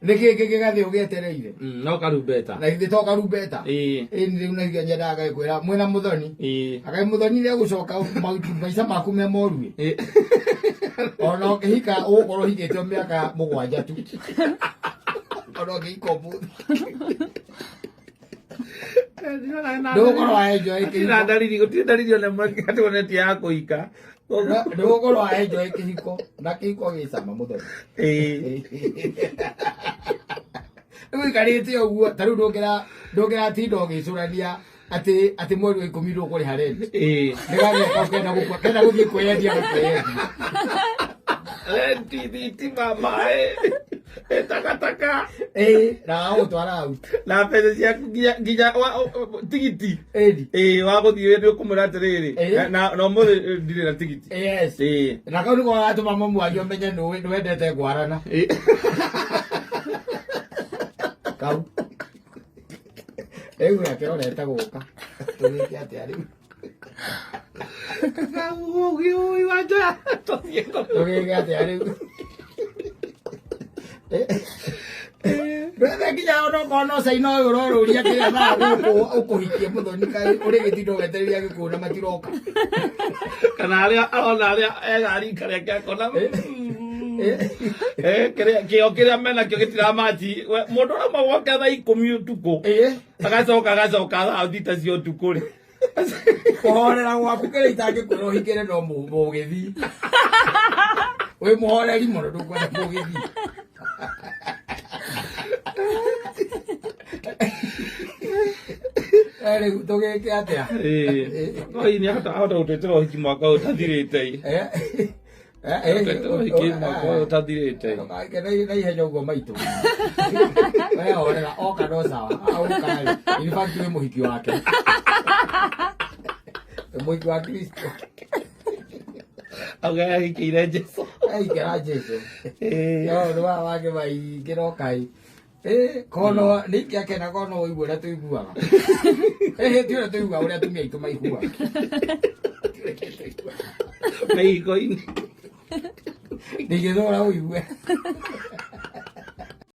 Niki gathi ugetereire. No karubeta. Na ithi to karubeta. Ni riu na igenya kwira mwena muthoni. Akai muthoni ria gucoka maica maku me morui. Ona ukihika ukorwo hikite miaka 7 tu. Ona ukikombu. Ndugukorwo enjoy kihiko. Ndariri ona mwakati onetie ya kuika. Ndugukorwo enjoy kihiko na kihiko gicama muthoni. Wikarite uguo tariu ndongera tinda ugicurania ati mweri wa 10 ndukuri hareni. Ndigageka kenda guthie kweyendia gukweyendia. Renti mama takataka na utwara out na pesa cia nginya tigiti wa guthie ndio kumura atiriri na no mo ndire na tigiti yes na kau niko atuma mamu wanyu menye no wendete gwarana kau yake oreta guka tugike atia riu ui waja tugike atia riu Rwethe nginya ono kono caina uyu uroruria kiria thaa ukuhikie muthoni kai uri gitindo wetereria gikuna matiroka kana aria egari karia kiakona kiria mena kio gitiramati mundu urama gwake thaa 10 utuku agacoka thaa thita cia utuku ri kuhorera gwaku kiria itangikwira uhingire no mugithi we muhoreri muno ndukwenda mugithi tugike atia oi ni hata utwetera uhiki mwaka utathirite uhiki mwaka utathirite na ihenya uguo maitu we orera oka no sawa auka in fact we muhiki wake muhiki wa Kristo aga hikire Jesu aikira Jesu yo ndo wake bai kirokai kono nikiake na kono uiguora tuiguaga tiura tuiguaga uria tumia itu maiguaga meiko ini nigithora uigue